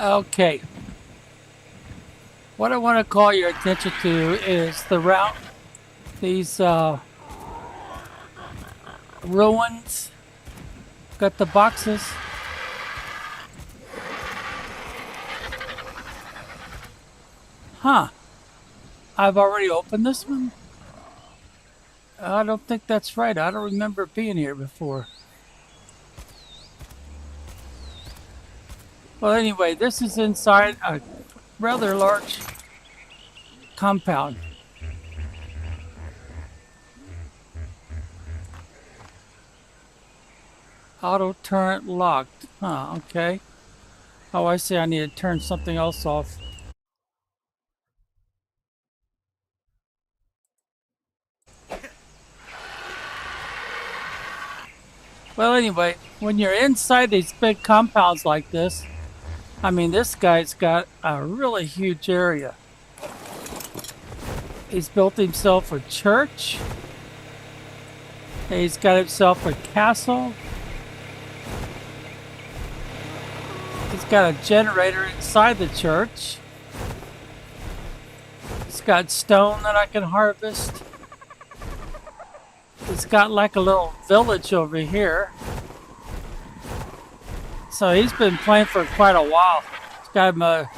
Okay, what I want to call your attention to is the route, these ruins. Got the boxes. Huh, I've already opened this one? I don't think that's right. I don't remember being here before. Well, anyway, this is inside a rather large compound. Auto turret locked. Huh, okay. Oh, I see. I need to turn something else off. Well, anyway, when you're inside these big compounds like this, I mean, this guy's got a really huge area. He's built himself a church. He's got himself a castle. He's got a generator inside the church. He's got stone that I can harvest. He's got like a little village over here. So he's been playing for quite a while. He's got him a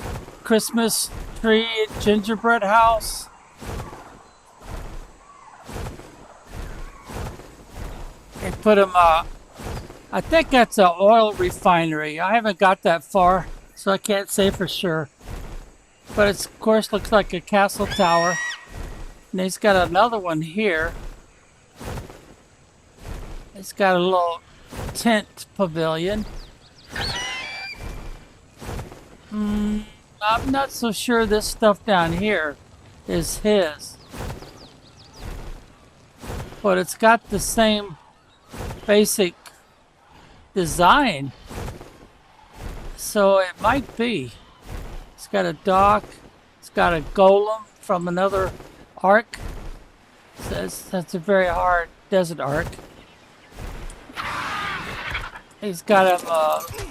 Christmas tree gingerbread house. He put him, I think that's an oil refinery. I haven't got that far, so I can't say for sure. But it, of course, looks like a castle tower. And he's got another one here. It's got a little tent pavilion. I'm not so sure this stuff down here is his. But it's got the same basic design. So it might be. It's got a dock. It's got a golem from another ARK. That's a very hard desert ARK. He's got a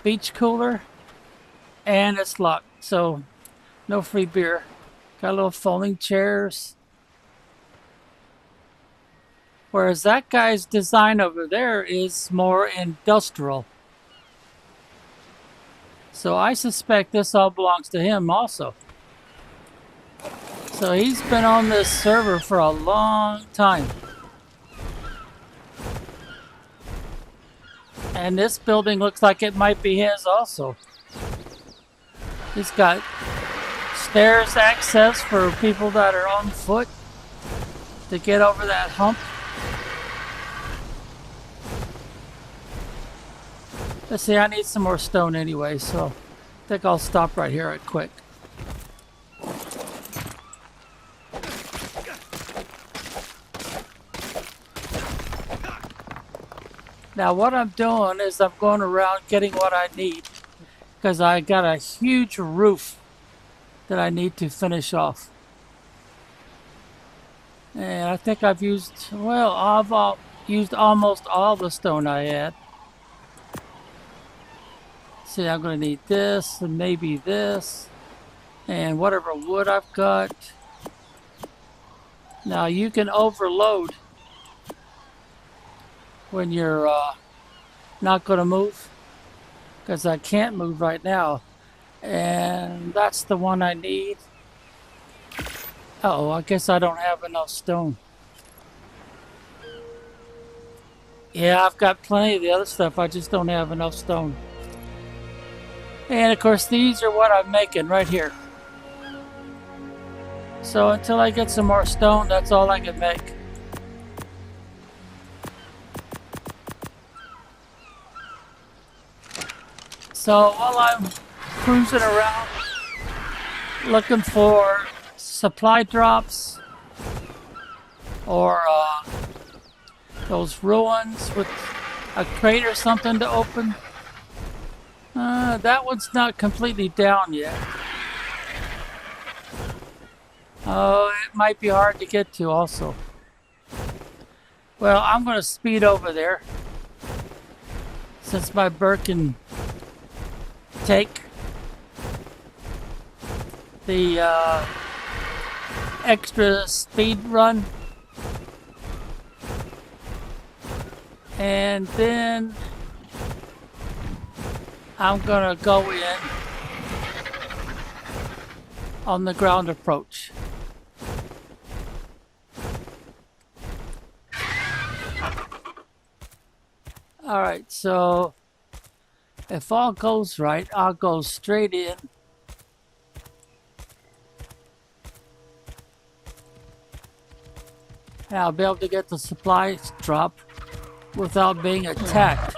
beach cooler, and it's locked, so no free beer. Got little folding chairs. Whereas that guy's design over there is more industrial. So I suspect this all belongs to him also. So he's been on this server for a long time. And this building looks like it might be his also. He's got stairs access for people that are on foot to get over that hump. Let's see, I need some more stone anyway, so I think I'll stop right here right quick. Now what I'm doing is I'm going around getting what I need because I got a huge roof that I need to finish off. And I think I've used, well, I've used almost all the stone I had. See, I'm going to need this and maybe this and whatever wood I've got. Now you can overload when you're not going to move, because I can't move right now, and that's the one I need. Uh-oh, I guess I don't have enough stone. Yeah, I've got plenty of the other stuff, I just don't have enough stone. And of course these are what I'm making right here. So until I get some more stone, that's all I can make. So while I'm cruising around looking for supply drops or those ruins with a crate or something to open, that one's not completely down yet. Oh, it might be hard to get to also. Well, I'm going to speed over there since my bird can take the extra speed run. And then I'm gonna go in on the ground approach. Alright, so if all goes right, I'll go straight in. And I'll be able to get the supplies drop without being attacked.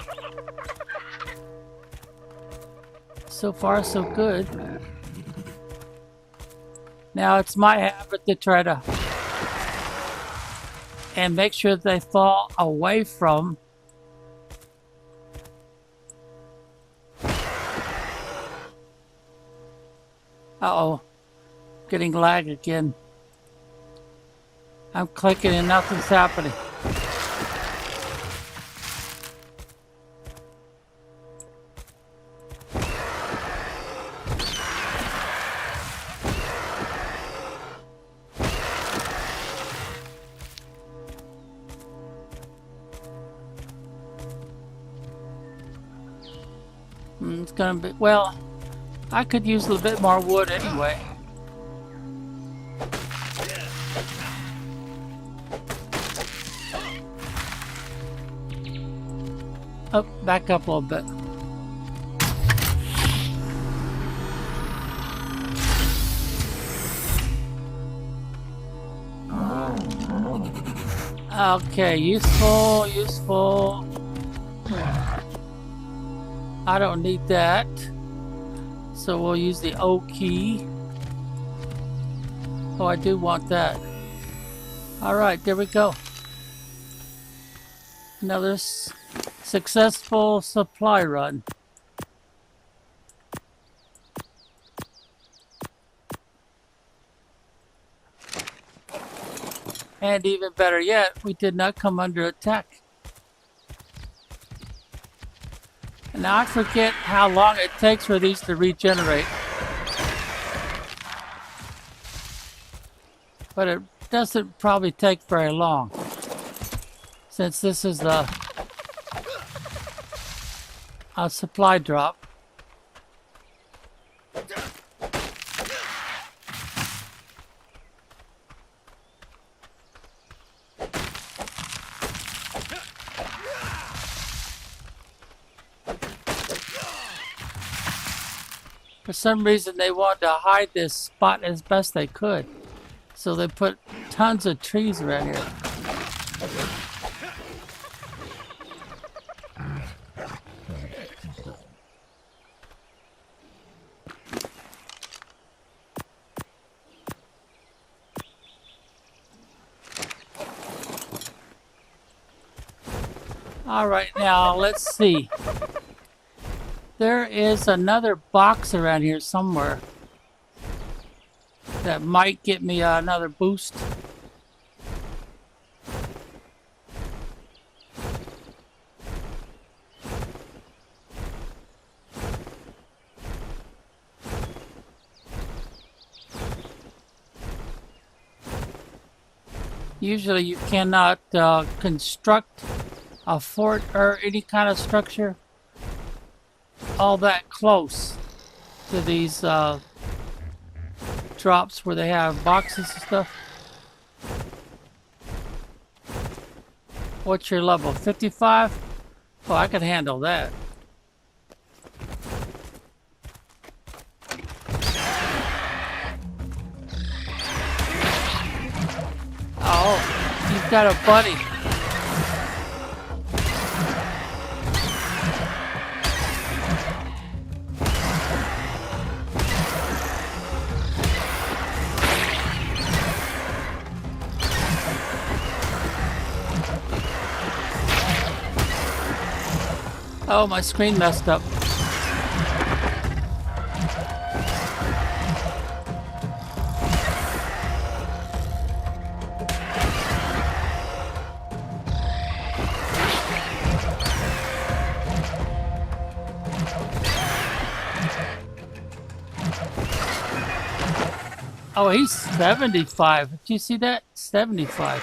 So far, so good. Now it's my habit to try to and make sure they fall away from uh-oh, getting lag again. I'm clicking and nothing's happening. It's gonna be, well, I could use a little bit more wood anyway. Oh, back up a little bit. Okay, useful. I don't need that. So we'll use the O key. Oh, I do want that. Alright, there we go. Another successful supply run. And even better yet, we did not come under attack. And now I forget how long it takes for these to regenerate. But it doesn't probably take very long, since this is a supply drop. For some reason they wanted to hide this spot as best they could. So they put tons of trees around here. All right, now let's see. There is another box around here somewhere that might get me another boost. Usually you cannot construct a fort or any kind of structure all that close to these drops where they have boxes and stuff. What's your level? 55? Oh, I can handle that. Oh, you've got a buddy. Oh, my screen messed up. Oh, he's 75. Did you see that? 75.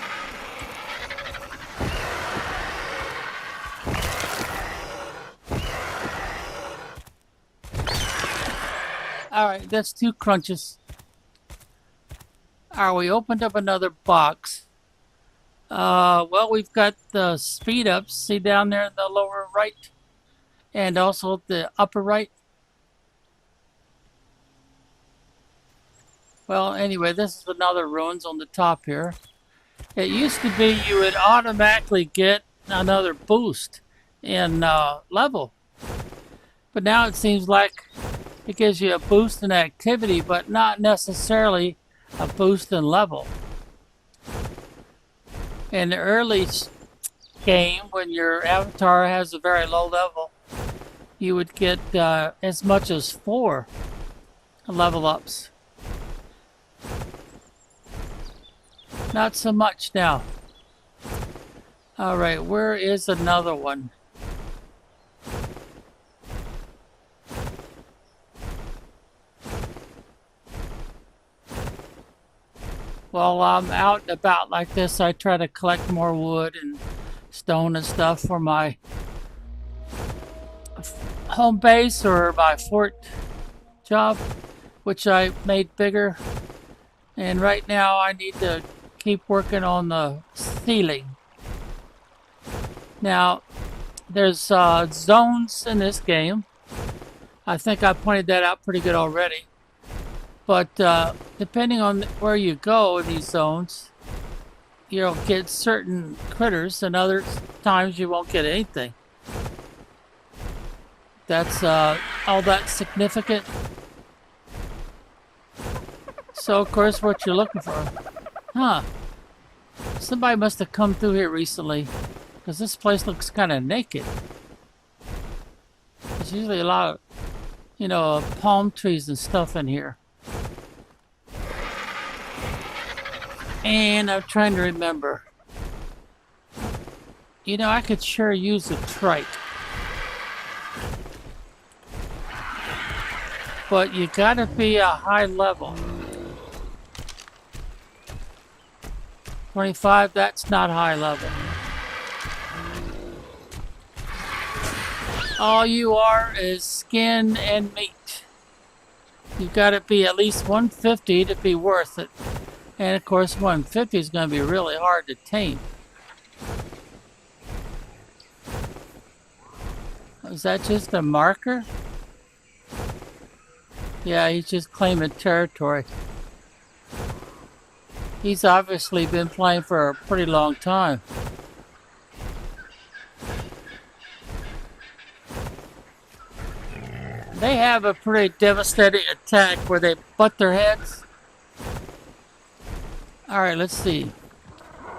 All right, that's 2 crunches. All right, we opened up another box. Well, we've got the speed ups. See down there in the lower right, and also the upper right. Well, anyway, this is another ruins on the top here. It used to be you would automatically get another boost in level, but now it seems like it gives you a boost in activity, but not necessarily a boost in level. In the early game, when your avatar has a very low level, you would get as much as 4 level ups. Not so much now. All right, where is another one? While I'm out and about like this, I try to collect more wood and stone and stuff for my home base or my fort job, which I made bigger. And right now I need to keep working on the ceiling. Now, there's zones in this game. I think I pointed that out pretty good already. But depending on where you go in these zones, you'll get certain critters, and other times you won't get anything. That's all that significant. So, of course, what you're looking for. Huh. Somebody must have come through here recently, because this place looks kind of naked. There's usually a lot of, palm trees and stuff in here. And I'm trying to remember. I could sure use a trike. But you gotta be a high level. 25, that's not high level. All you are is skin and meat. You've got to be at least 150 to be worth it. And of course 150 is going to be really hard to tame. Is that just a marker? Yeah, he's just claiming territory. He's obviously been playing for a pretty long time. They have a pretty devastating attack where they butt their heads. Alright, let's see.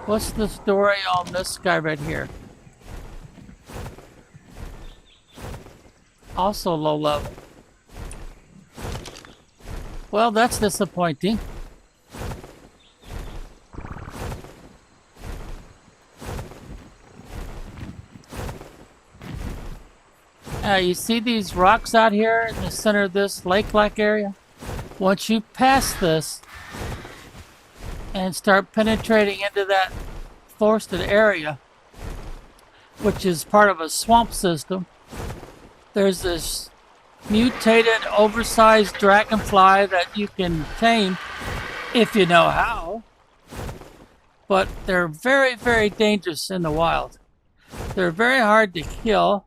What's the story on this guy right here? Also low level. Well, that's disappointing. You see these rocks out here in the center of this lake-like area? Once you pass this and start penetrating into that forested area, which is part of a swamp system, there's this mutated, oversized dragonfly that you can tame if you know how. But they're very, very dangerous in the wild. They're very hard to kill,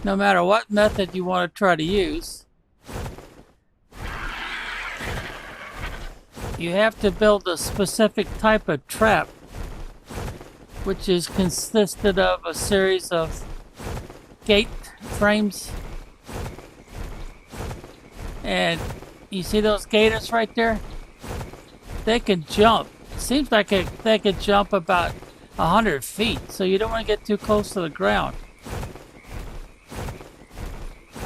no matter what method you want to try to use. You have to build a specific type of trap, which is consisted of a series of gate frames. And you see those gators right there? They can jump. It seems like they could jump about 100 feet, so you don't want to get too close to the ground.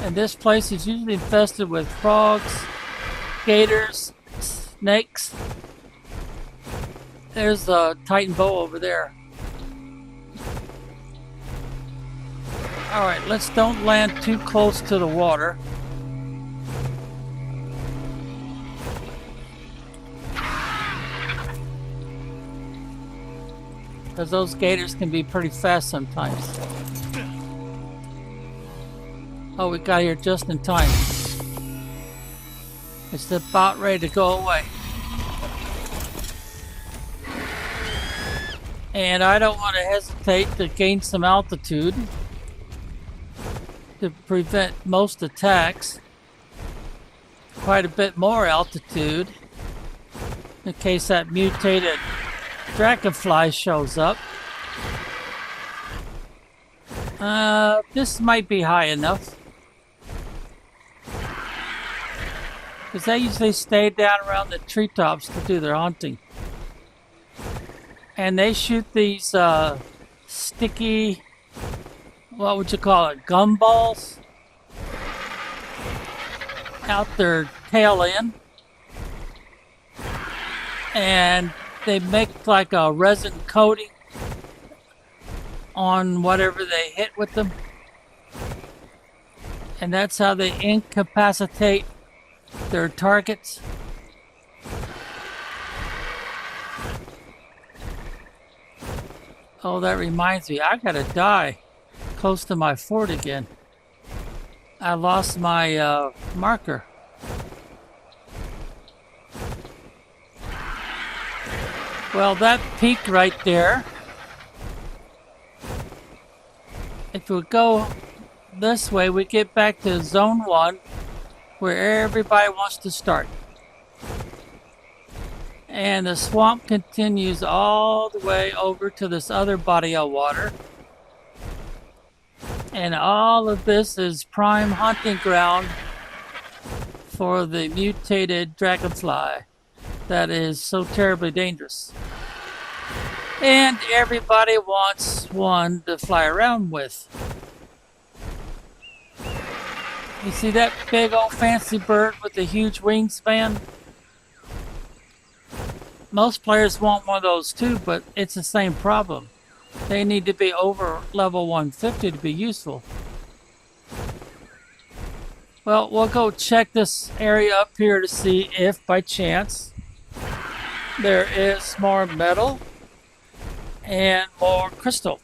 And this place is usually infested with frogs, gators, snakes. There's a Titan bow over there. Alright, let's don't land too close to the water. because those gators can be pretty fast sometimes. Oh, we got here just in time. It's about ready to go away. And I don't want to hesitate to gain some altitude to prevent most attacks. Quite a bit more altitude in case that mutated dragonfly shows up. This might be high enough, because they usually stay down around the treetops to do their hunting. And they shoot these sticky, what would you call it, gumballs out their tail end. And they make like a resin coating on whatever they hit with them. And that's how they incapacitate their targets. Oh, that reminds me, I gotta die close to my fort again. I lost my marker. Well, that peak right there, if we go this way, we get back to zone 1, where everybody wants to start. And the swamp continues all the way over to this other body of water. And all of this is prime hunting ground for the mutated dragonfly that is so terribly dangerous. And everybody wants one to fly around with. You see that big old fancy bird with the huge wingspan? Most players want one of those too, but it's the same problem. They need to be over level 150 to be useful. Well, we'll go check this area up here to see if by chance there is more metal and more crystal.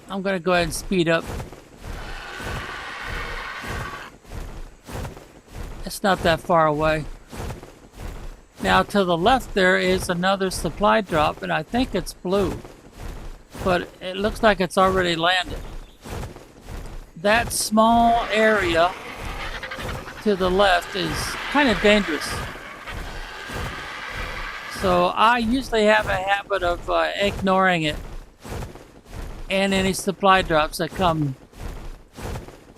I'm going to go ahead and speed up. It's not that far away. Now to the left there is another supply drop, and I think it's blue, but it looks like it's already landed. That small area to the left is kind of dangerous. So I usually have a habit of ignoring it and any supply drops that come,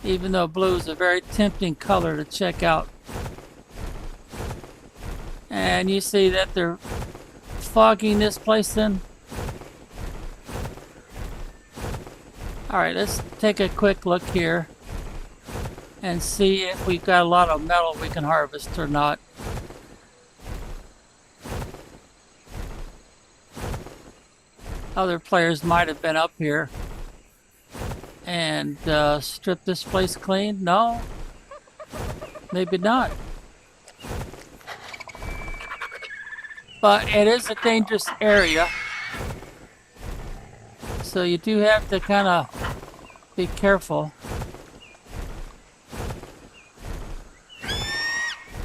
even though blue is a very tempting color to check out. And you see that they're fogging this place in. Alright, let's take a quick look here and see if we've got a lot of metal we can harvest or not. Other players might have been up here and stripped this place clean. No, maybe not. But it is a dangerous area, so you do have to kind of be careful.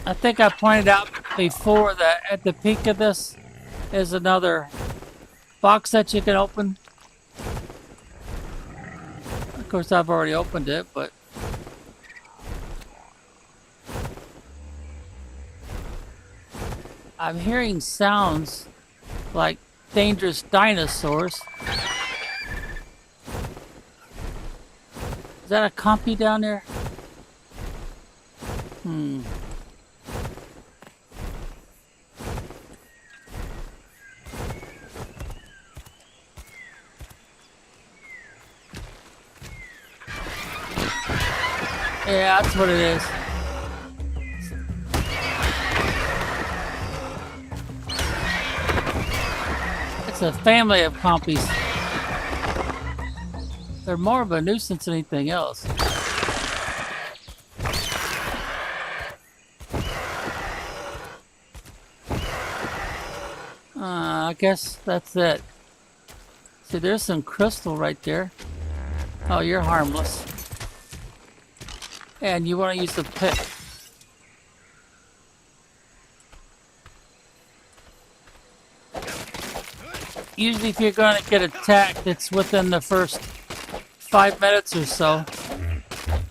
I think I pointed out before that at the peak of this is another box that you can open. Of course, I've already opened it, but I'm hearing sounds like dangerous dinosaurs. Is that a compy down there? Yeah, that's what it is. It's a family of compies. They're more of a nuisance than anything else. I guess that's it. See, there's some crystal right there. Oh, you're harmless. And you want to use the pick. Usually if you're going to get attacked, it's within the first 5 minutes or so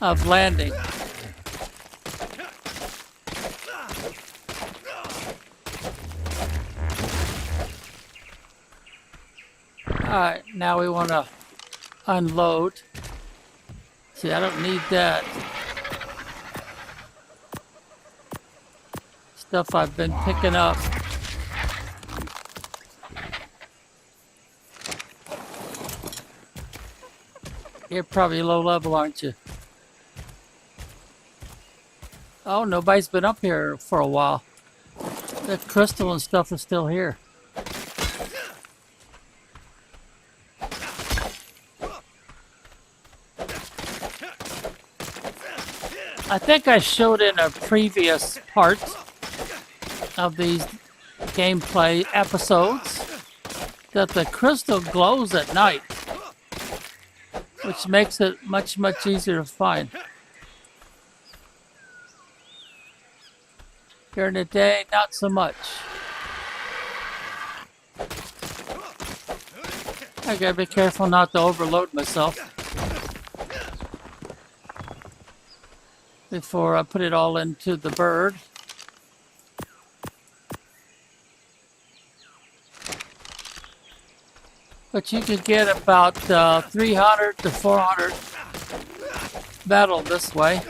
of landing. Alright, now we want to unload. See, I don't need that. Stuff I've been picking up. You're probably low level, aren't you? Oh, nobody's been up here for a while. The crystal and stuff is still here. I think I showed in a previous part of these gameplay episodes that the crystal glows at night, which makes it much easier to find. During the day, not so much. I gotta be careful not to overload myself before I put it all into the bird. But you could get about 300 to 400 metal this way,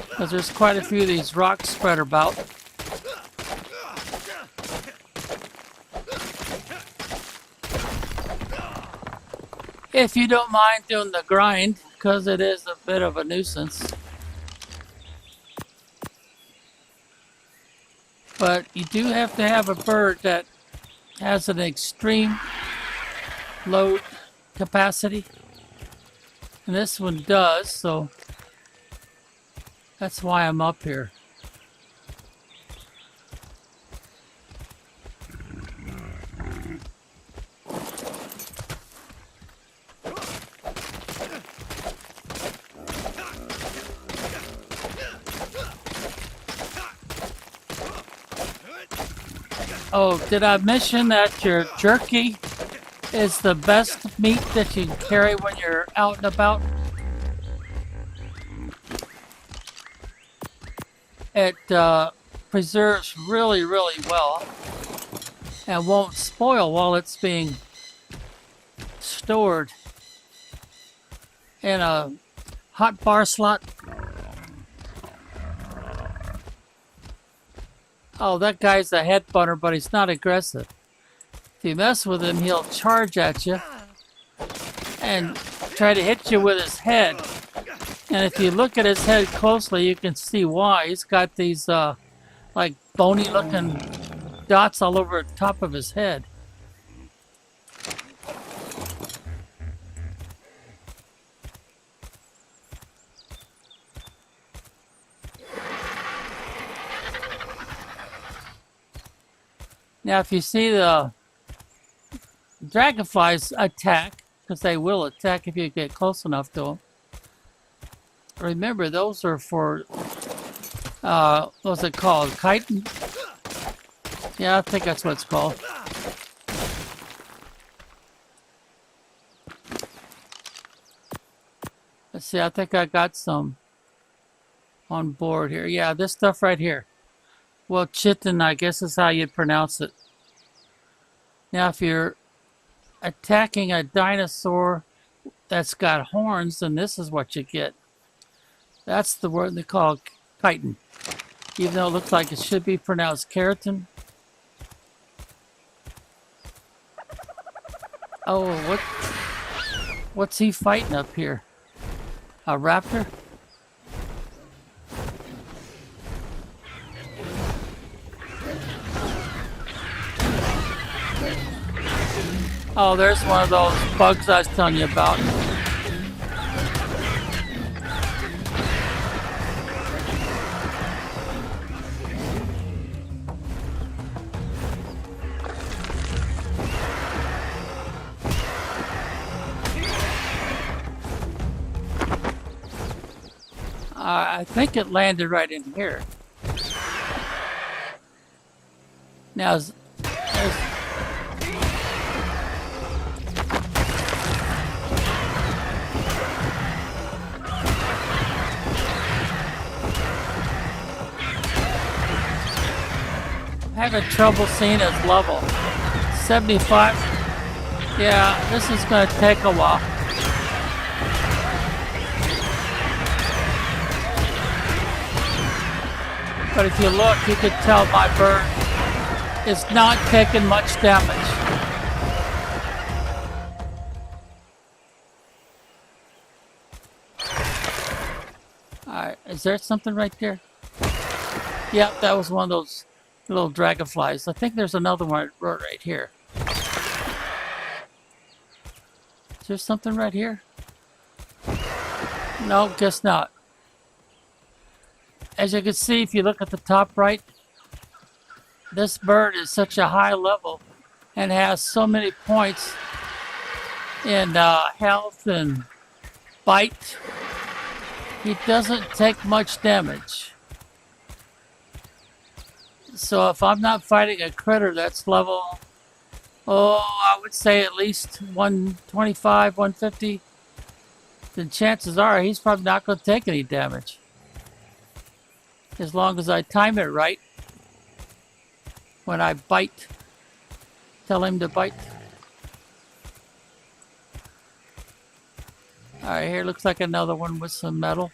because there's quite a few of these rocks spread about. If you don't mind doing the grind, because it is a bit of a nuisance. But you do have to have a bird that has an extreme load capacity. And this one does, so that's why I'm up here. Oh, did I mention that your jerky is the best meat that you can carry when you're out and about? It preserves really well and won't spoil while it's being stored in a hot bar slot. Oh, that guy's a headbunter, but he's not aggressive. If you mess with him, he'll charge at you and try to hit you with his head. And if you look at his head closely, you can see why. He's got these like bony looking dots all over the top of his head. Now, if you see the dragonflies attack, because they will attack if you get close enough to them, remember those are for, what's it called, chitin? Yeah, I think that's what it's called. Let's see, I think I got some on board here. Yeah, this stuff right here. Well, chitin, I guess is how you'd pronounce it. Now, if you're attacking a dinosaur that's got horns, then this is what you get. That's the word they call chitin, even though it looks like it should be pronounced keratin. Oh, what's he fighting up here? A raptor? Oh, there's one of those bugs I was telling you about. I think it landed right in here. Now, having trouble seeing its level. 75. Yeah, this is going to take a while. But if you look, you can tell my bird is not taking much damage. Alright, is there something right there? Yep, that was one of those little dragonflies. I think there's another one right here. Is there something right here? No, guess not. As you can see, if you look at the top right, this bird is such a high level and has so many points in health and bite. He doesn't take much damage. So if I'm not fighting a critter that's level, I would say at least 125, 150, then chances are he's probably not going to take any damage. As long as I time it right. When I bite, tell him to bite. Alright, here looks like another one with some metal.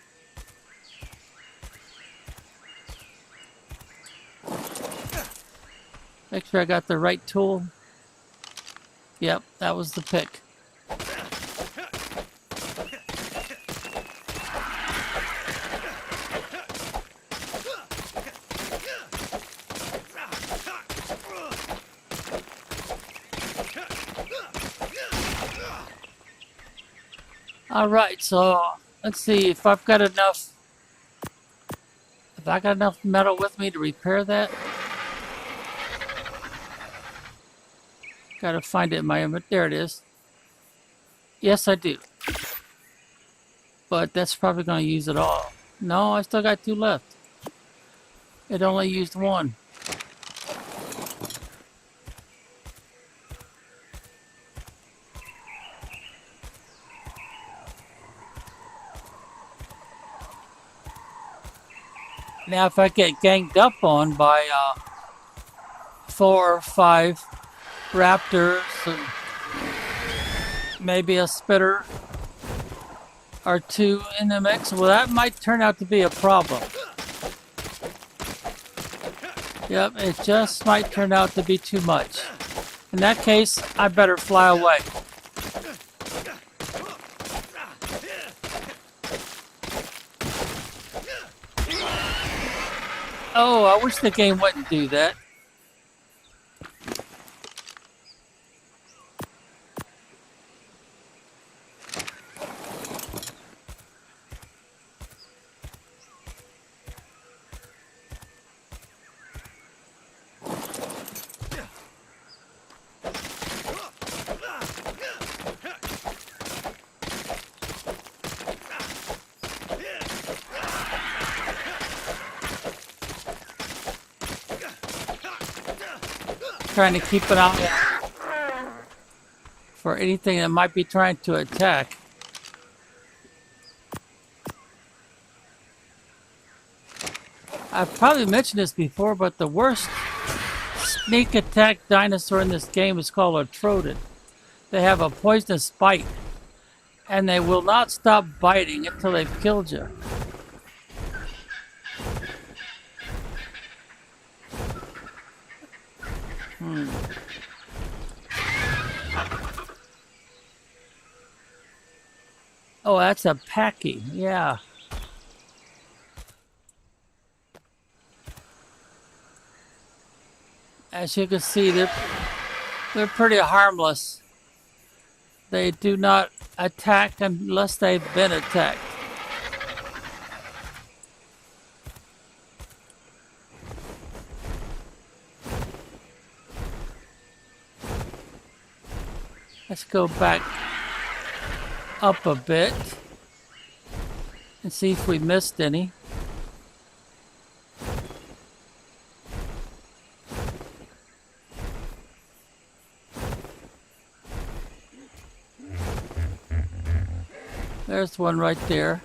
Make sure I got the right tool. Yep, that was the pick. Alright, so let's see if I've got enough. Have I got enough metal with me to repair that? Gotta find it in my inventory. There it is. Yes, I do. But that's probably going to use it all. No, I still got 2 left. It only used 1. Now, if I get ganged up on by 4 or 5 raptors and maybe a spitter or 2 in the mix, well, that might turn out to be a problem. Yep, it just might turn out to be too much. In that case, I better fly away. Oh, I wish the game wouldn't do that. Trying to keep an eye out for anything that might be trying to attack. I've probably mentioned this before, but the worst sneak attack dinosaur in this game is called a Troodon. They have a poisonous bite, and they will not stop biting until they've killed you. Oh, that's a Packy, yeah. As you can see, they're pretty harmless. They do not attack unless they've been attacked. Let's go back up a bit and see if we missed any. There's one right there.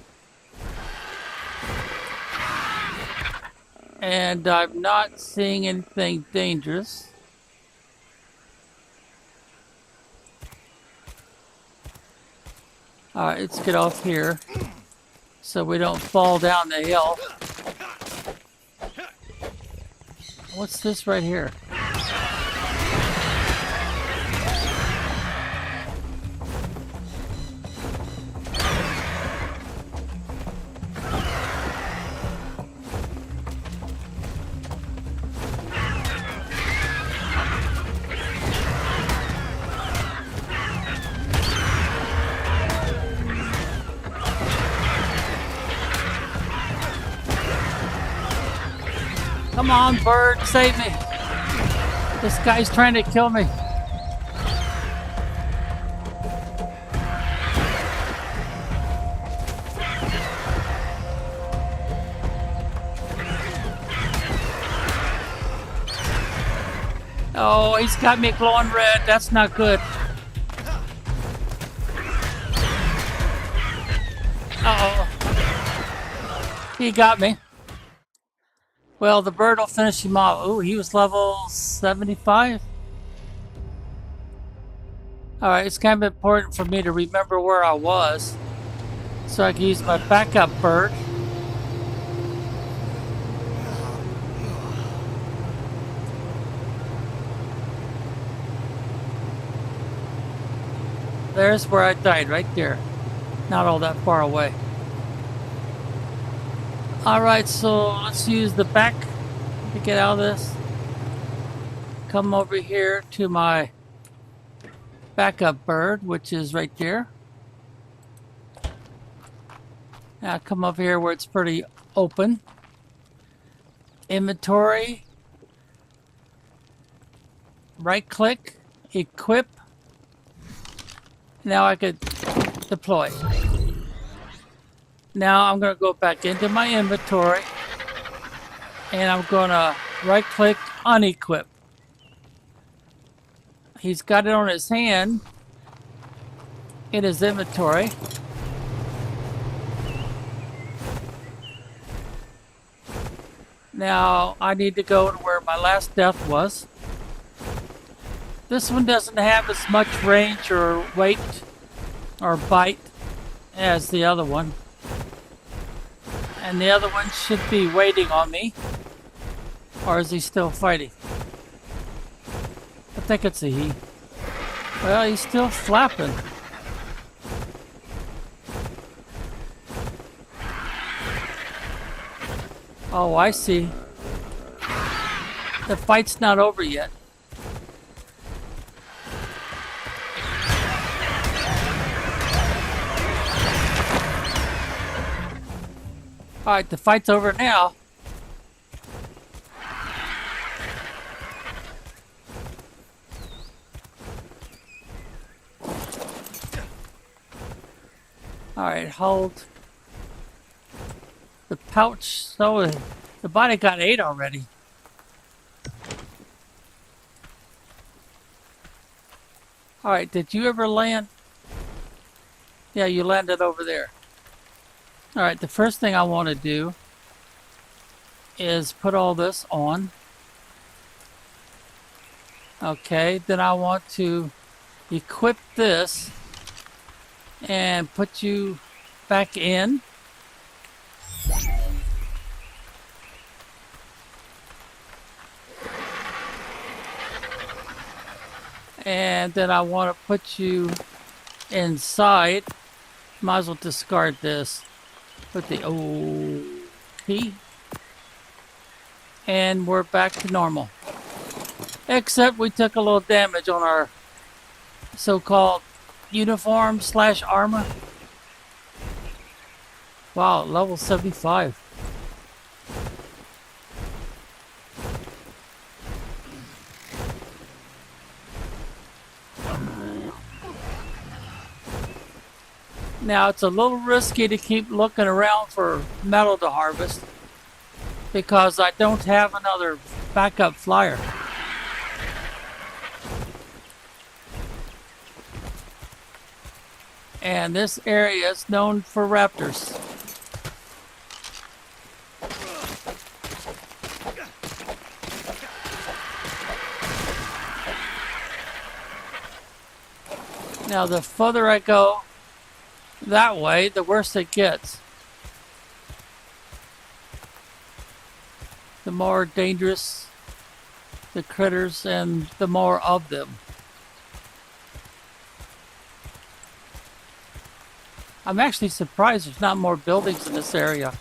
And I'm not seeing anything dangerous. Alright, let's get off here so we don't fall down the hill. What's this right here? Come on, bird, save me. This guy's trying to kill me. Oh, he's got me glowing red. That's not good. Uh-oh. He got me. Well, the bird will finish him off. Ooh, he was level 75. Alright, it's kind of important for me to remember where I was, so I can use my backup bird. There's where I died, right there. Not all that far away. Alright, so let's use the back to get out of this. Come over here to my backup bird, which is right there. Now come over here where it's pretty open. Inventory. Right click. Equip. Now I could deploy. Now I'm going to go back into my inventory and I'm going to right click unequip. He's got it on his hand in his inventory. Now I need to go to where my last death was. This one doesn't have as much range or weight or bite as the other one. And the other one should be waiting on me. Or is he still fighting? I think it's a he. Well, he's still flapping. Oh, I see. The fight's not over yet. Alright, the fight's over now. Alright, hold. The pouch, so the body got 8 already. Alright, did you ever land? Yeah, you landed over there. Alright, the first thing I want to do is put all this on. Okay, then I want to equip this and put you back in. And then I want to put you inside. Might as well discard this. Put the O key. And we're back to normal. Except we took a little damage on our so-called uniform / armor. Wow, level 75. Now it's a little risky to keep looking around for metal to harvest because I don't have another backup flyer. And this area is known for raptors. Now the further I go that way, the worse it gets. The more dangerous the critters and the more of them. I'm actually surprised there's not more buildings in this area.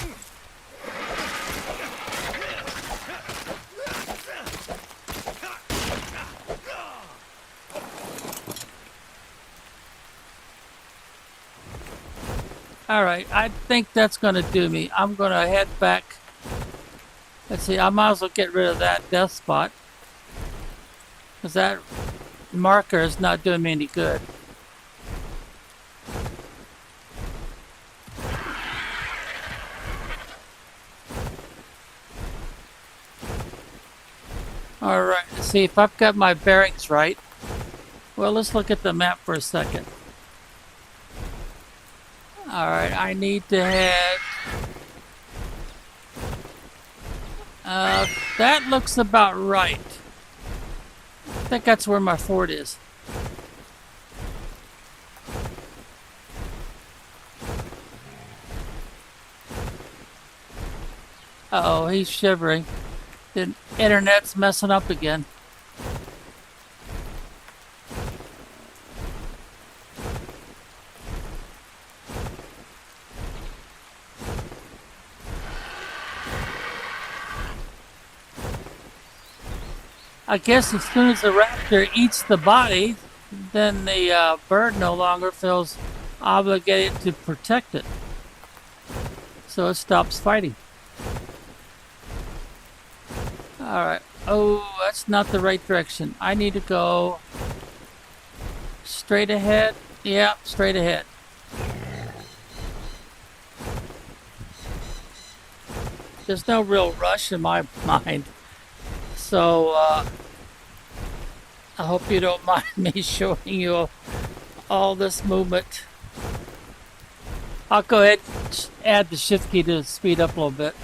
Alright, I think that's going to do me. I'm going to head back. Let's see, I might as well get rid of that death spot, because that marker is not doing me any good. Alright, let's see if I've got my bearings right. Well, let's look at the map for a second. Alright, I need to head... that looks about right. I think that's where my fort is. Uh-oh, he's shivering. The internet's messing up again. I guess as soon as the raptor eats the body, then the bird no longer feels obligated to protect it. So it stops fighting. Alright. Oh, that's not the right direction. I need to go straight ahead. Yeah, straight ahead. There's no real rush in my mind. So, I hope you don't mind me showing you all this movement. I'll go ahead and add the shift key to speed up a little bit.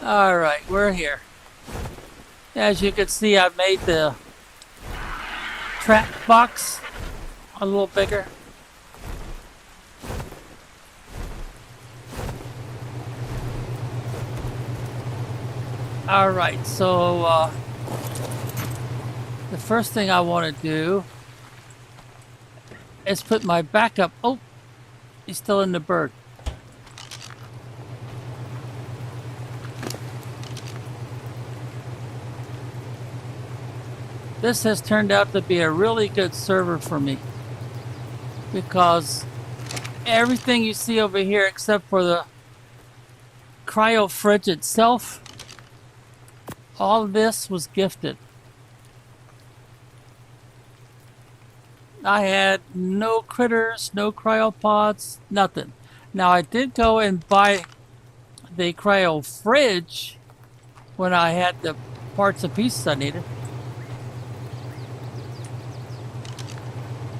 Alright, we're here. As you can see, I made the trap box a little bigger. Alright, so the first thing I want to do is put my backup. Oh, he's still in the bird. This has turned out to be a really good server for me because everything you see over here except for the cryo fridge itself, all of this was gifted. I had no critters, no cryopods, nothing. Now I did go and buy the cryo fridge when I had the parts and pieces I needed.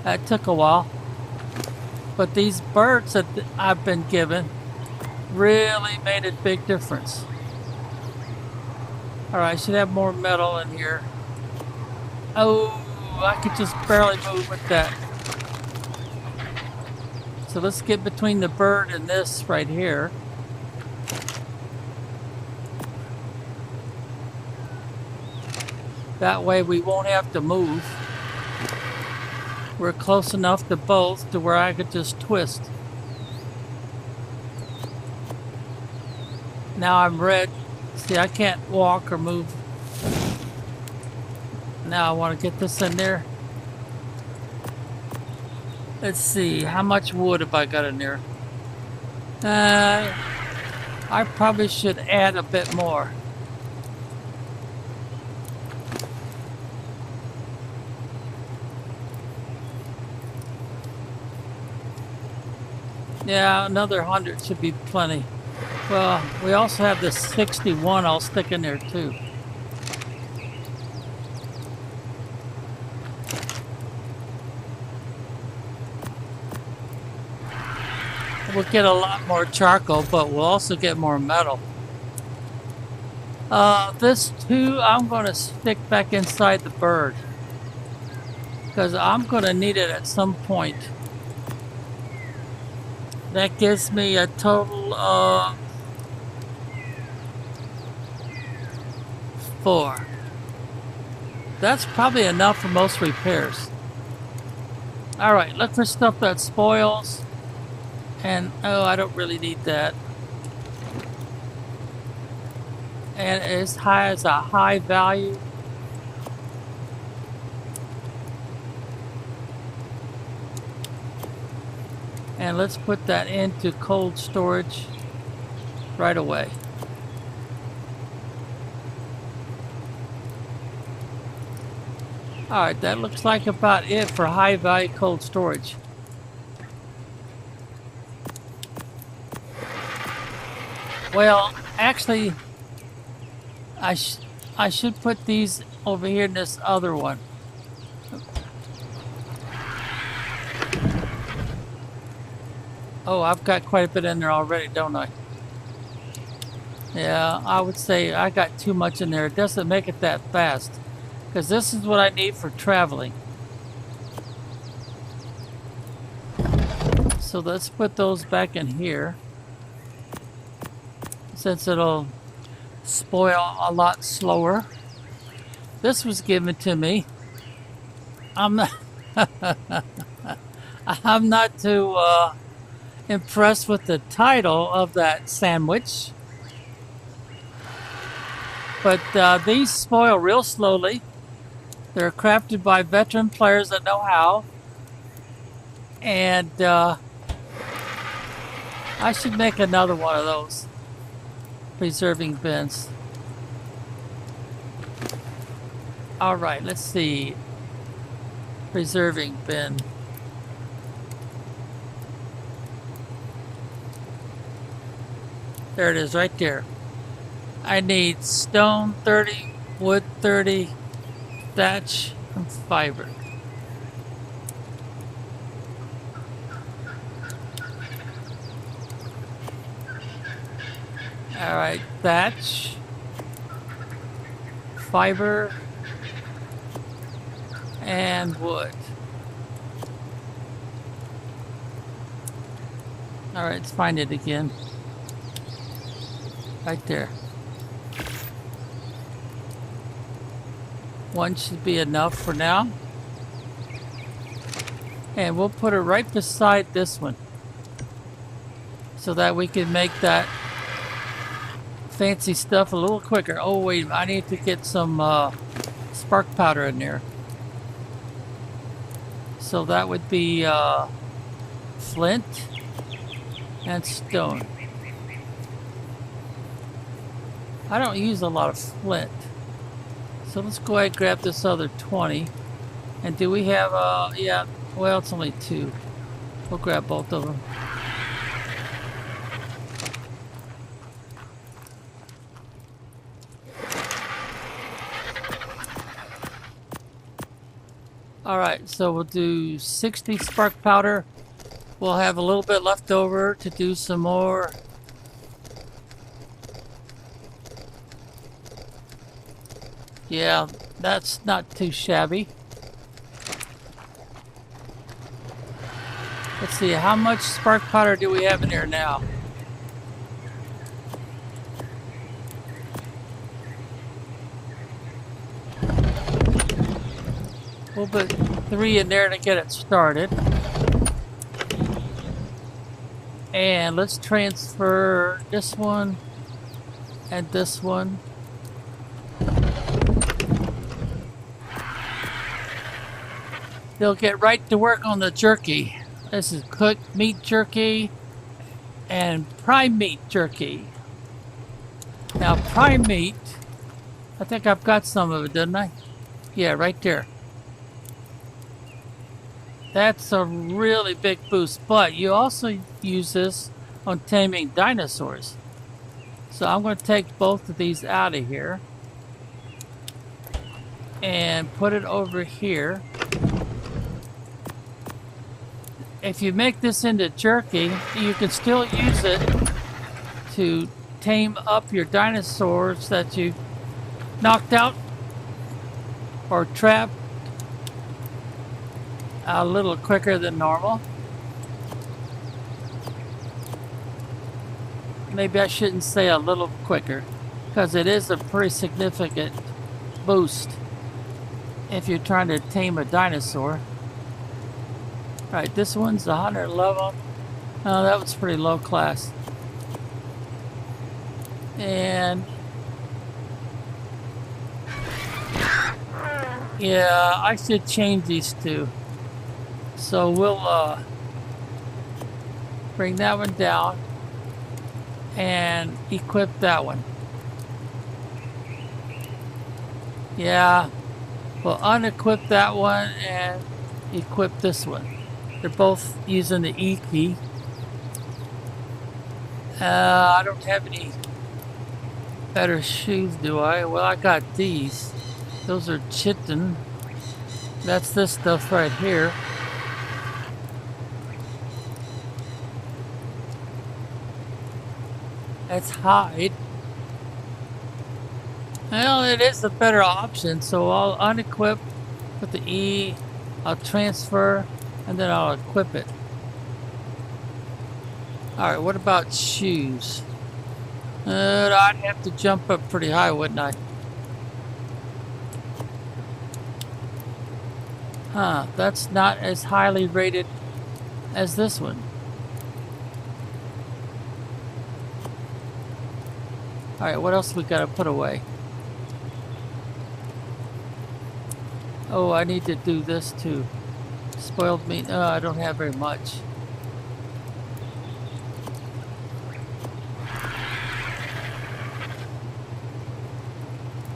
That took a while. But these birds that I've been given really made a big difference. Alright, I should have more metal in here. Oh, I could just barely move with that. So let's get between the bird and this right here. That way we won't have to move. We're close enough to both to where I could just twist. Now I'm red. See, I can't walk or move. Now I want to get this in there. Let's see, how much wood have I got in there? I probably should add a bit more. Yeah, another 100 should be plenty. Well, we also have the 61 I'll stick in there too. We'll get a lot more charcoal, but we'll also get more metal. This 2 I'm going to stick back inside the bird, because I'm going to need it at some point. That gives me a total of 4. That's probably enough for most repairs. Alright, look for stuff that spoils. And, oh, I don't really need that. And it has a high value. And let's put that into cold storage right away. Alright, that looks like about it for high value cold storage. Well, actually, I should put these over here in this other one. Oh, I've got quite a bit in there already, don't I? Yeah, I would say I got too much in there. It doesn't make it that fast, because this is what I need for traveling. So let's put those back in here, since it'll spoil a lot slower. This was given to me. I'm not I'm not too impressed with the title of that sandwich, but these spoil real slowly. They're crafted by veteran players that know how, and I should make another one of those preserving bins. All right, let's see. Preserving bin. There it is, right there. I need stone 30, wood 30, thatch, and fiber. All right, thatch, fiber, and wood. All right, let's find it again. Right there. One should be enough for now. And we'll put it right beside this one, so that we can make that fancy stuff a little quicker. Oh wait, I need to get some spark powder in there. So that would be flint and stone. I don't use a lot of flint. So let's go ahead and grab this other 20. And do we have yeah, well, it's only 2. We'll grab both of them. Alright, so we'll do 60 spark powder. We'll have a little bit left over to do some more. Yeah, that's not too shabby. Let's see, how much spark powder do we have in here now? We'll put 3 in there to get it started. And let's transfer this one and this one. They'll get right to work on the jerky. This is cooked meat jerky and prime meat jerky. Now prime meat, I think I've got some of it, didn't I? Yeah, right there. That's a really big boost, but you also use this on taming dinosaurs. So I'm going to take both of these out of here and put it over here. If you make this into jerky, you can still use it to tame up your dinosaurs that you knocked out or trapped a little quicker than normal. Maybe I shouldn't say a little quicker, because it is a pretty significant boost if you're trying to tame a dinosaur. Alright, this one's 111. Oh, that was pretty low class. And yeah, I should change these two. So we'll bring that one down and equip that one. Yeah, we'll unequip that one and equip this one. They're both using the E key. I don't have any better shoes, do I? Well, I got these. Those are chitin. That's this stuff right here. That's hide. Well, it is a better option, so I'll unequip with the E, I'll transfer, and then I'll equip it. Alright, what about shoes? I'd have to jump up pretty high, wouldn't I? Huh, that's not as highly rated as this one. Alright, what else we gotta put away? Oh, I need to do this too. Spoiled meat. Oh, I don't have very much.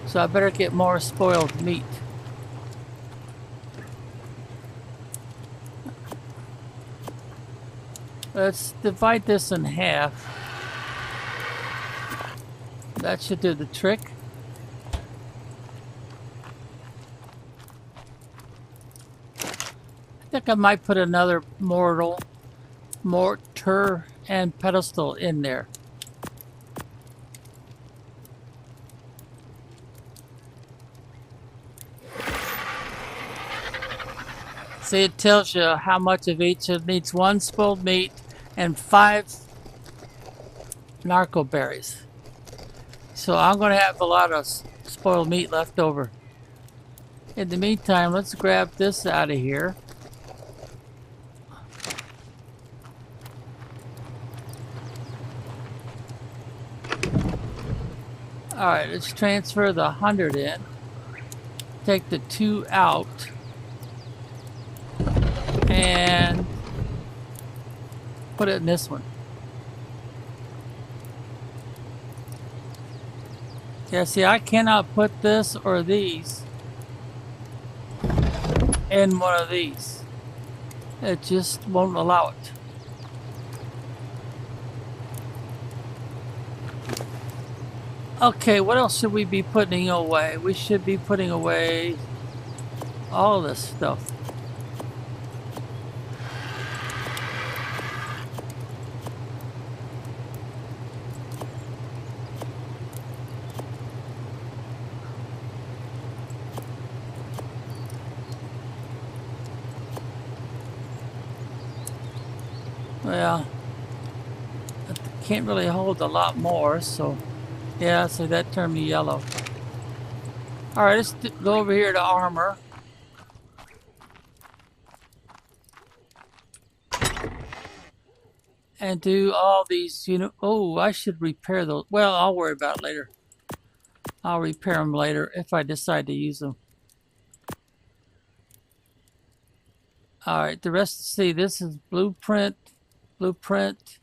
So I better get more spoiled meat. Let's divide this in half. That should do the trick. I think I might put another mortar and pedestal in there. See, it tells you how much of each. It needs 1 spoiled meat and 5 narco berries. So I'm going to have a lot of spoiled meat left over. In the meantime, let's grab this out of here. Alright, let's transfer the 100 in. Take the 2 out. And put it in this one. Yeah, see, I cannot put this or these in one of these. It just won't allow it. Okay, what else should we be putting away? We should be putting away all this stuff. Well, I can't really hold a lot more, so yeah, so that turned me yellow. Alright, let's go over here to armor. And do all these, you know. Oh, I should repair those. Well, I'll worry about it later. I'll repair them later if I decide to use them. Alright, the rest, see, this is blueprint. Blueprint.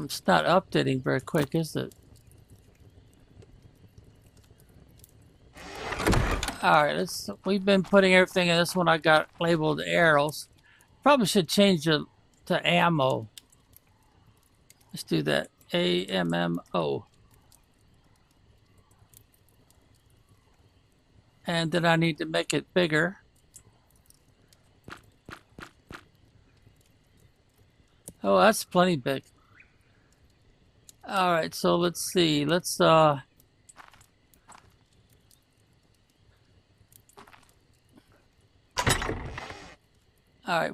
It's not updating very quick, is it? Alright, we've been putting everything in this one I got labeled arrows. Probably should change it to ammo. Let's do that. AMMO. And then I need to make it bigger. Oh, that's plenty big. Alright, so let's see. Let's alright,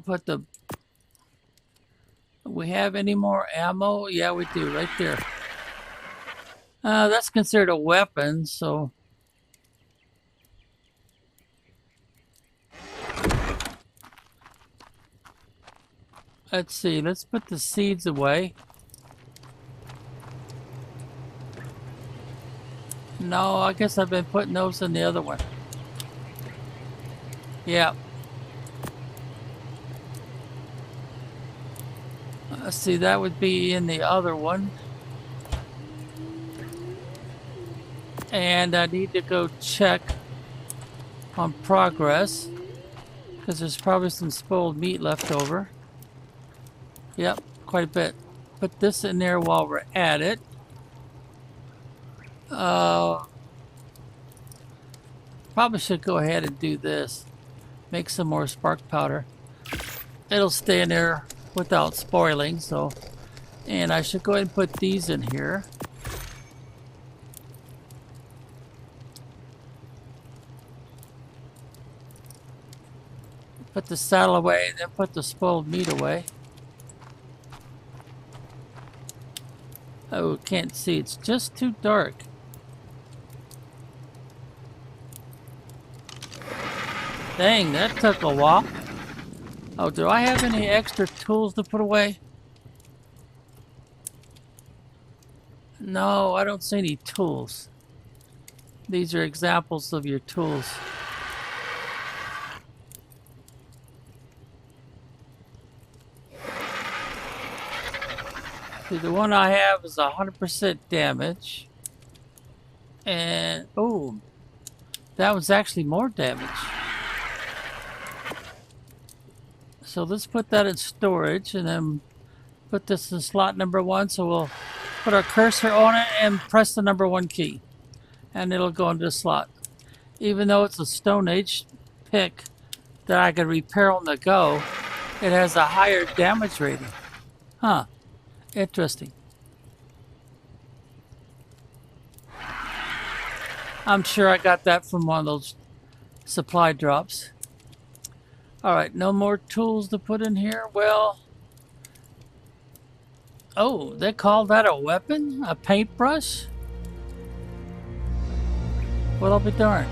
put the... We have any more ammo? Yeah, we do, right there. That's considered a weapon, so... Let's see, let's put the seeds away. No, I guess I've been putting those in the other one. Yeah. Let's see, that would be in the other one. And I need to go check on progress, because there's probably some spoiled meat left over. Yep, quite a bit. Put this in there while we're at it. Probably should go ahead and do this. Make some more spark powder. It'll stay in there without spoiling, so... And I should go ahead and put these in here. Put the saddle away, and then put the spoiled meat away. Oh, can't see. It's just too dark. Dang, that took a while. Oh, do I have any extra tools to put away? No, I don't see any tools. These are examples of your tools. See, the one I have is 100% damage. And, oh, that was actually more damage. So let's put that in storage and then put this in slot number 1. So we'll put our cursor on it and press the number 1 key. And it'll go into the slot. Even though it's a Stone Age pick that I could repair on the go, it has a higher damage rating. Huh. Interesting. I'm sure I got that from one of those supply drops. Alright, no more tools to put in here. Well... Oh, they call that a weapon? A paintbrush? Well, I'll be darned.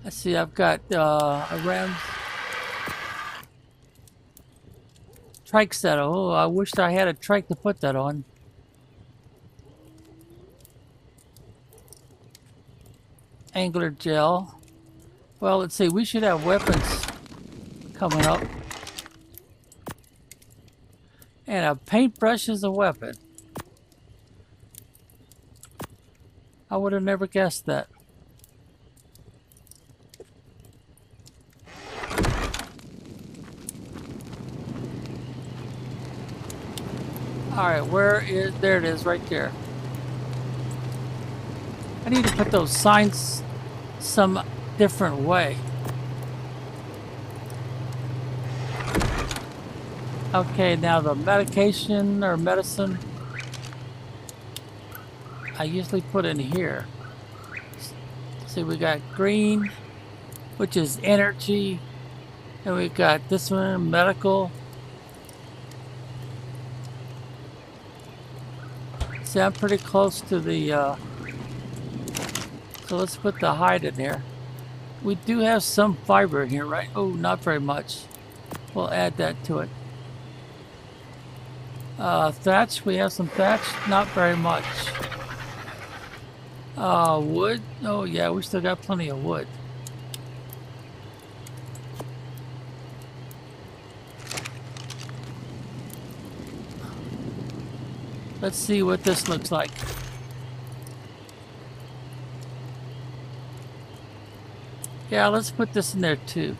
Let's see, I've got a Ram's trike set. Oh, I wished I had a trike to put that on. Angler gel. Well, let's see, we should have weapons coming up. And a paintbrush is a weapon. I would have never guessed that. Alright, where is... There it is, right there. I need to put those signs some different way. Okay, now the medication or medicine I usually put in here. See, we got green, which is energy, and we got this one, medical. See, I'm pretty close to the so let's put the hide in there. We do have some fiber in here, right? Oh, not very much. We'll add that to it. Thatch, we have some thatch, not very much. Wood, oh yeah, we still got plenty of wood. Let's see what this looks like. Yeah, let's put this in there too.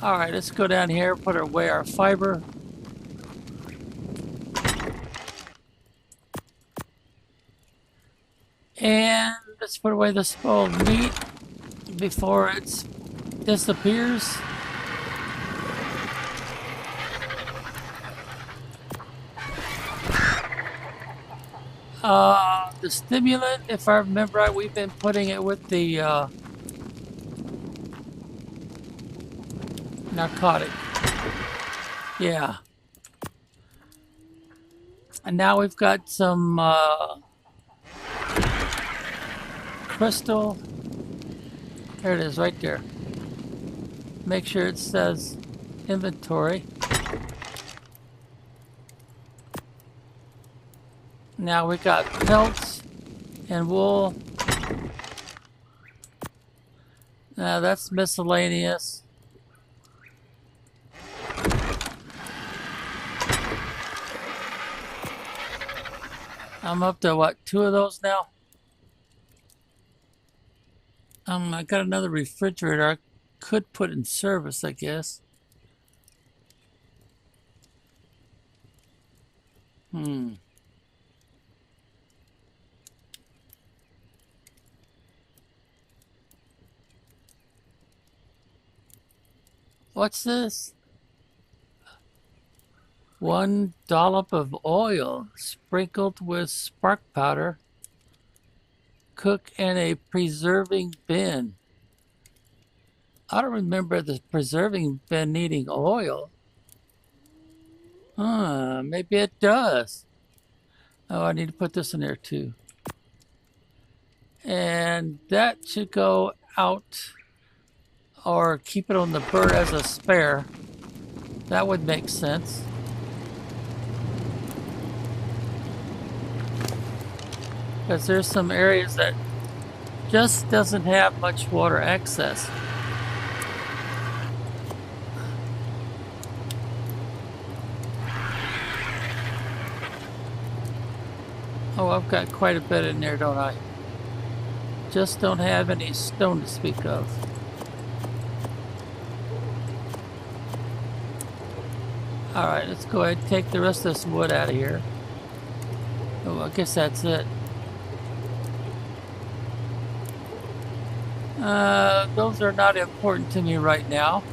Alright, let's go down here, put away our fiber. And let's put away the spoiled meat before it disappears. The stimulant, if I remember right, we've been putting it with the narcotic. Yeah. And now we've got some crystal. There it is, right there. Make sure it says inventory. Now we got pelts and wool. Now that's miscellaneous. I'm up to what, 2 of those now? I got another refrigerator I could put in service, I guess. What's this? 1 dollop of oil sprinkled with spark powder. Cook in a preserving bin. I don't remember the preserving bin needing oil. Maybe it does. Oh, I need to put this in there too. And that should go out, or keep it on the bird as a spare. That would make sense. Because there's some areas that just doesn't have much water access. Oh, I've got quite a bit in there, don't I? Just don't have any stone to speak of. Alright, let's go ahead and take the rest of this wood out of here. Oh, I guess that's it. Those are not important to me right now.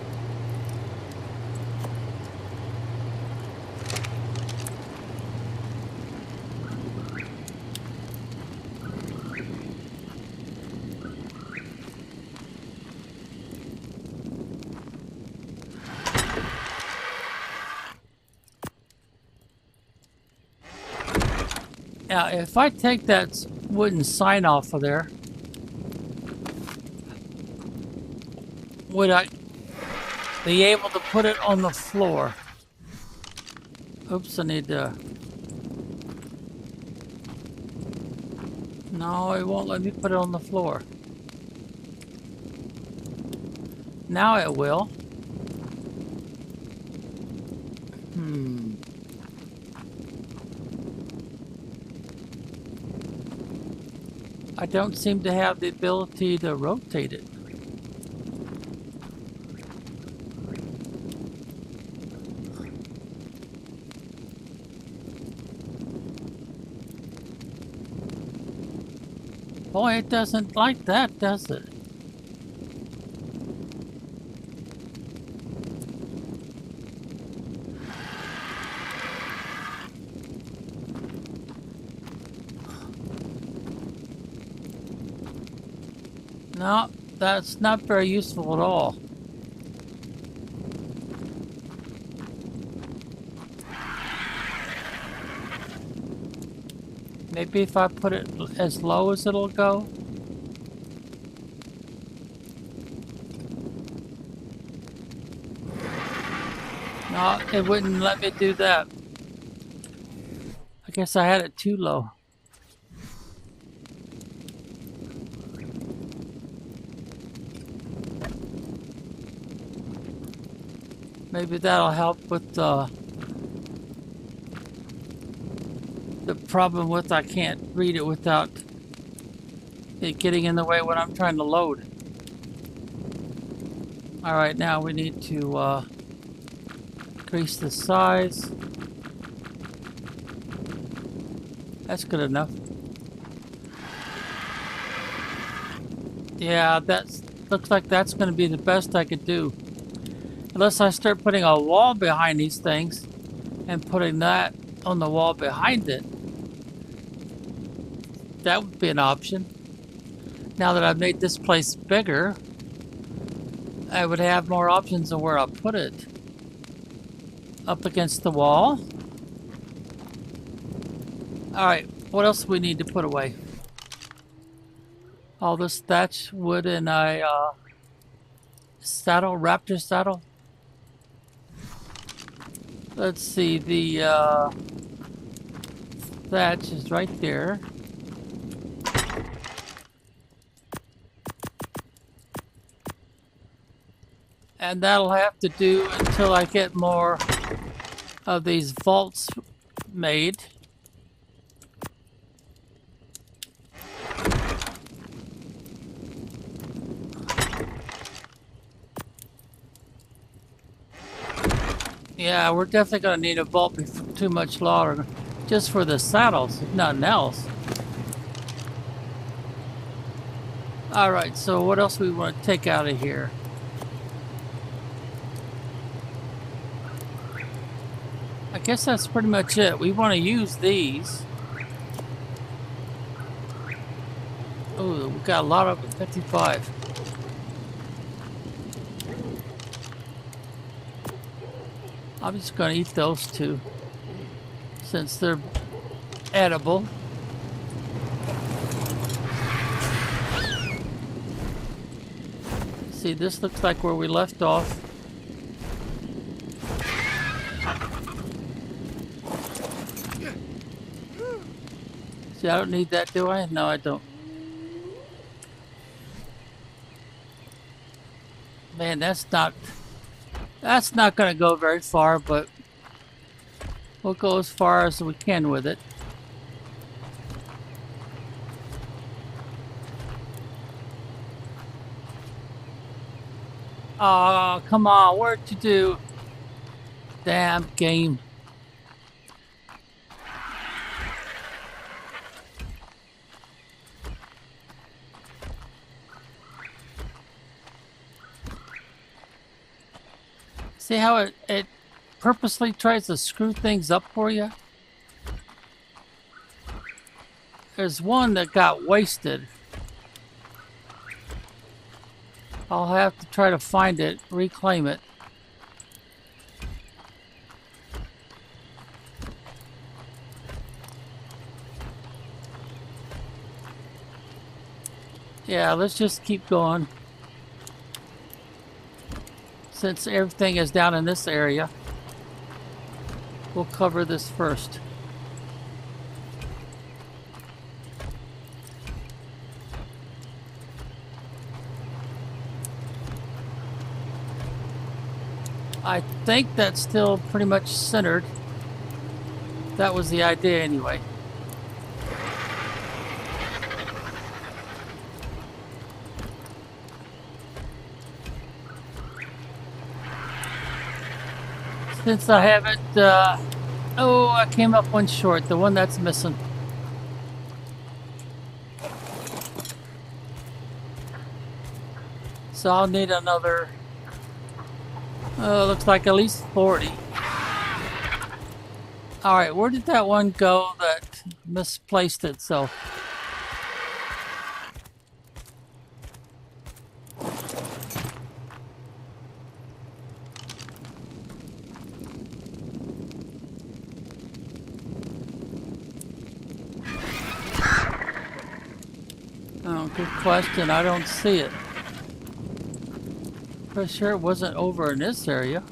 Now, if I take that wooden sign off of there, would I be able to put it on the floor? Oops, I need to... No, it won't let me put it on the floor. Now it will. I don't seem to have the ability to rotate it. Boy, it doesn't like that, does it? No, that's not very useful at all. Maybe if I put it as low as it'll go. No, it wouldn't let me do that. I guess I had it too low. Maybe that'll help with the problem with I can't read it without it getting in the way when I'm trying to load. Alright, now we need to increase the size. That's good enough. Yeah, that looks like that's going to be the best I could do. Unless I start putting a wall behind these things and putting that on the wall behind it. That would be an option. Now that I've made this place bigger, I would have more options of where I'll put it. Up against the wall. Alright, what else do we need to put away? All this thatch wood in a saddle, raptor saddle. Let's see, the thatch is right there. And that'll have to do until I get more of these vaults made. Yeah, we're definitely going to need a vault before too much longer, just for the saddles, if nothing else. Alright, so what else we want to take out of here? I guess that's pretty much it. We want to use these. Oh, we got a lot of them, 55. I'm just going to eat those two, since they're edible. See, this looks like where we left off. See, I don't need that, do I? No, I don't. Man, that's not going to go very far, but we'll go as far as we can with it. Oh, come on, what'd you do? Damn game. See how it purposely tries to screw things up for you? There's one that got wasted. I'll have to try to find it, reclaim it. Yeah, let's just keep going. Since everything is down in this area, we'll cover this first. I think that's still pretty much centered. That was the idea anyway. Since I haven't, oh, I came up one short, the one that's missing. So I'll need another, looks like at least 40. Alright, where did that one go that misplaced itself? Oh, good question. I don't see it. Pretty sure it wasn't over in this area.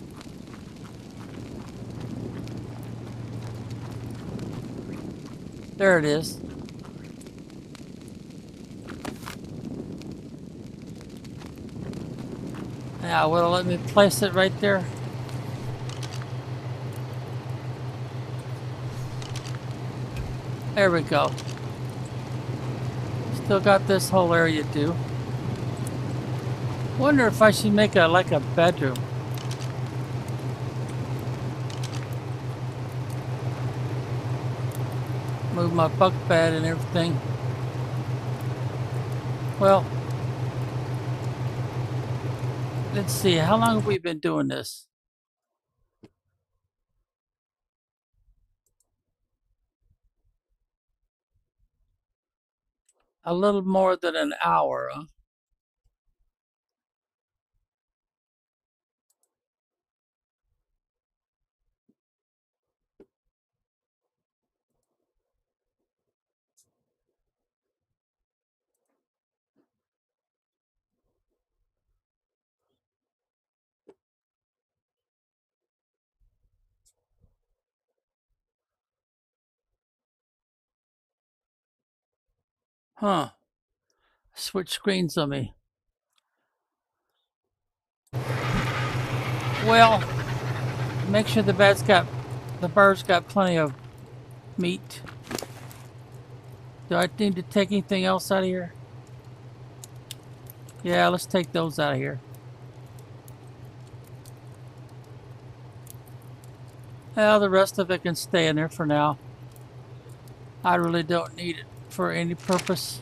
There it is. Now, will it let me place it right there? There we go. Still got this whole area to do. Wonder if I should make a like a bedroom. Move my bunk bed and everything. Well, let's see. How long have we been doing this? A little more than an hour, huh? Huh. Switch screens on me. Well, make sure the bird's got plenty of meat. Do I need to take anything else out of here? Yeah, let's take those out of here. Well, the rest of it can stay in there for now. I really don't need it for any purpose.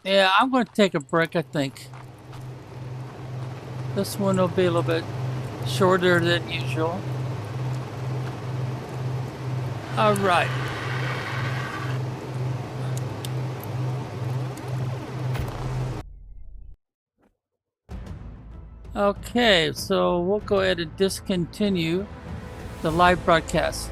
Yeah, I'm going to take a break, I think. This one will be a little bit shorter than usual. All right. Okay, so we'll go ahead and discontinue the live broadcast.